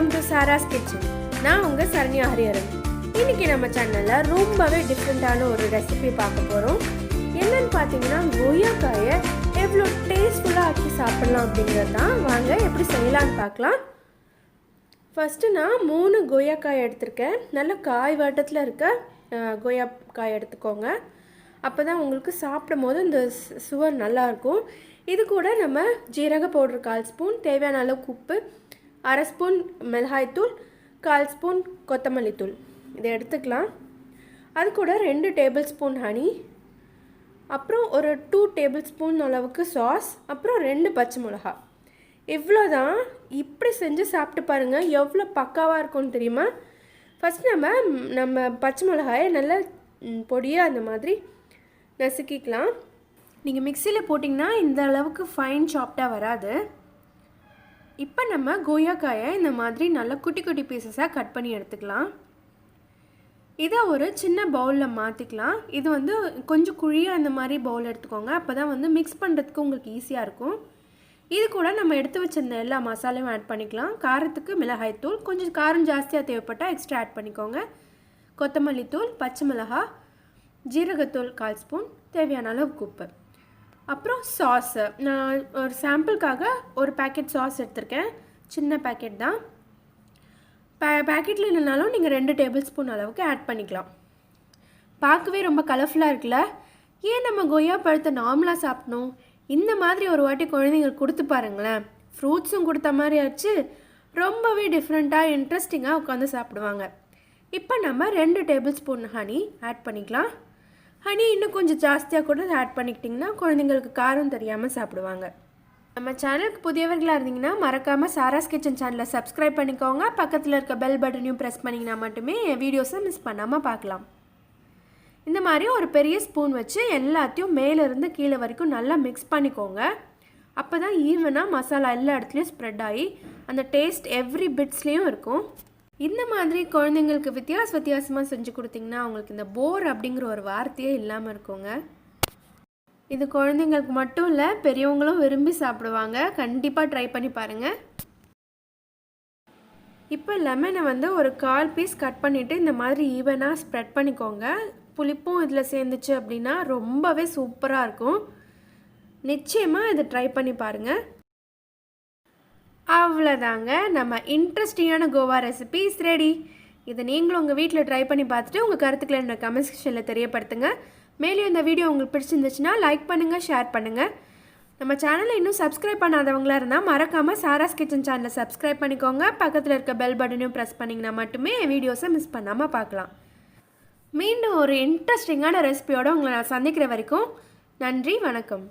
Welcome to சாராஸ் kitchen. நான் உங்கள் சரண்யா ஹரிஹரன். இன்றைக்கி நம்ம சேனலில் ரொம்பவே டிஃப்ரெண்ட்டான ஒரு ரெசிபி பார்க்க போகிறோம். என்னென்னு பார்த்தீங்கன்னா, கொய்யாக்காயை எவ்வளோ டேஸ்ட்ஃபுல்லாக ஆக்கி சாப்பிட்லாம் அப்படிங்கிறது தான். வாங்க எப்படி செய்யலான்னு பார்க்கலாம். ஃபஸ்ட்டு நான் 3 கொய்யாக்காய் எடுத்திருக்கேன். நல்ல காய் வட்டத்தில் இருக்க கொய்யாக்காய் எடுத்துக்கோங்க. அப்போ தான் உங்களுக்கு சாப்பிடும் போது இந்த சுவர் நல்லாயிருக்கும். இது கூட நம்ம ஜீரக பவுடர் 1/4 ஸ்பூன், தேவையான அளவுக்கு உப்பு, 1/2 ஸ்பூன் மிளகாய்த்தூள், 1/4 ஸ்பூன் கொத்தமல்லி தூள் இதை எடுத்துக்கலாம். அது கூட 2 டேபிள் ஸ்பூன் ஹனி, அப்புறம் ஒரு 2 டேபிள் ஸ்பூன் அளவுக்கு சாஸ், அப்புறம் 2 பச்சை மிளகா. இவ்வளோதான். இப்படி செஞ்சு சாப்பிட்டு பாருங்கள், எவ்வளோ பக்காவாக இருக்கும்னு தெரியுமா. ஃபஸ்ட் நம்ம பச்சை மிளகாயை நல்லா பொடியாக அந்த மாதிரி நசுக்கிக்கலாம். நீங்கள் மிக்சியில் போட்டிங்கன்னா இந்த அளவுக்கு ஃபைன் சாப்டாக வராது. இப்போ நம்ம கொய்யாக்காயை இந்த மாதிரி நல்லா குட்டி குட்டி பீசஸாக கட் பண்ணி எடுத்துக்கலாம். இதை ஒரு சின்ன பவுலில் மாற்றிக்கலாம். இது கொஞ்சம் குழியாக இந்த மாதிரி பவுல் எடுத்துக்கோங்க. அப்போ தான் மிக்ஸ் பண்ணுறதுக்கு உங்களுக்கு ஈஸியாக இருக்கும். இது கூட நம்ம எடுத்து வச்சிருந்த எல்லா மசாலையும் ஆட் பண்ணிக்கலாம். காரத்துக்கு மிளகாய்த்தூள், கொஞ்சம் காரம் ஜாஸ்தியாக தேவைப்பட்டால் எக்ஸ்ட்ரா ஆட் பண்ணிக்கோங்க. கொத்தமல்லி தூள், பச்சை மிளகா, ஜீரகத்தூள் 1/4 ஸ்பூன், தேவையான அளவுக்கு உப்பு, அப்புறம் சாஸு. நான் ஒரு சாம்பிளுக்காக ஒரு பேக்கெட் சாஸ் எடுத்திருக்கேன். சின்ன பேக்கெட் தான். பேக்கெட்டில் இல்லைனாலும் நீங்கள் 2 டேபிள் ஸ்பூன் அளவுக்கு ஆட் பண்ணிக்கலாம். பார்க்கவே ரொம்ப கலர்ஃபுல்லாக இருக்குல்ல. ஏன் நம்ம கொய்யா பழத்தை நார்மலாக சாப்பிடணும்? இந்த மாதிரி ஒரு வாட்டி குழந்தைங்களுக்கு கொடுத்து பாருங்களேன். ஃப்ரூட்ஸும் கொடுத்த மாதிரி ஆச்சு, ரொம்பவே டிஃப்ரெண்ட்டாக இன்ட்ரெஸ்டிங்காக உட்காந்து சாப்பிடுவாங்க. இப்போ நம்ம 2 டேபிள் ஸ்பூன் ஹனி ஆட் பண்ணிக்கலாம். ஹனி இன்னும் கொஞ்சம் ஜாஸ்தியாக கூட ஆட் பண்ணிக்கிட்டிங்கன்னா குழந்தைங்களுக்கு காரம் தெரியாமல் சாப்பிடுவாங்க. நம்ம சேனலுக்கு புதியவர்களாக இருந்தீங்கன்னா மறக்காமல் சாராஸ் கிச்சன் சேனலை சப்ஸ்கிரைப் பண்ணிக்கோங்க. பக்கத்தில் இருக்க பெல் பட்டனையும் ப்ரெஸ் பண்ணிங்கன்னா மட்டுமே என் வீடியோஸை மிஸ் பண்ணாமல் பார்க்கலாம். இந்த மாதிரி ஒரு பெரிய ஸ்பூன் வச்சு எல்லாத்தையும் மேலேருந்து கீழே வரைக்கும் நல்லா மிக்ஸ் பண்ணிக்கோங்க. அப்போ தான் ஈவனாக மசாலா எல்லா இடத்துலையும் ஸ்ப்ரெட் ஆகி அந்த டேஸ்ட் எவ்ரி பிட்ஸ்லேயும் இருக்கும். இந்த மாதிரி குழந்தைங்களுக்கு வித்தியாசமாக செஞ்சு கொடுத்தீங்கன்னா அவங்களுக்கு இந்த போர் அப்படிங்கிற ஒரு வார்த்தையே இல்லாமல் இருக்குங்க. இது குழந்தைங்களுக்கு மட்டும் இல்லை, பெரியவங்களும் விரும்பி சாப்பிடுவாங்க. கண்டிப்பாக ட்ரை பண்ணி பாருங்கள். இப்போ லெமனை ஒரு 1/4 பீஸ் கட் பண்ணிவிட்டு இந்த மாதிரி ஈவனாக ஸ்ப்ரெட் பண்ணிக்கோங்க. புளிப்பும் இதில் சேர்ந்துச்சு அப்படின்னா ரொம்பவே சூப்பராக இருக்கும். நிச்சயமாக இதை ட்ரை பண்ணி பாருங்கள். அவ்வளோதாங்க, நம்ம இன்ட்ரெஸ்டிங்கான கோவா ரெசிபிஸ் ரெடி. இதை நீங்களும் உங்கள் வீட்டில் ட்ரை பண்ணி பார்த்துட்டு உங்கள் கருத்துக்களை என்னோட கமெண்ட் செக்ஷனில் தெரியப்படுத்துங்க. மேலும் இந்த வீடியோ உங்களுக்கு பிடிச்சிருந்துச்சுன்னா லைக் பண்ணுங்கள், ஷேர் பண்ணுங்கள். நம்ம சேனலை இன்னும் சப்ஸ்கிரைப் பண்ணாதவங்களாக இருந்தால் மறக்காமல் சாராஸ் கிச்சன் சேனலை சப்ஸ்கிரைப் பண்ணிக்கோங்க. பக்கத்தில் இருக்க பெல் பட்டனையும் ப்ரெஸ் பண்ணிங்கன்னா மட்டுமே என் வீடியோஸை மிஸ் பண்ணாமல் பார்க்கலாம். மீண்டும் ஒரு இன்ட்ரெஸ்டிங்கான ரெசிபியோடு உங்களை நான் சந்திக்கிற வரைக்கும் நன்றி, வணக்கம்.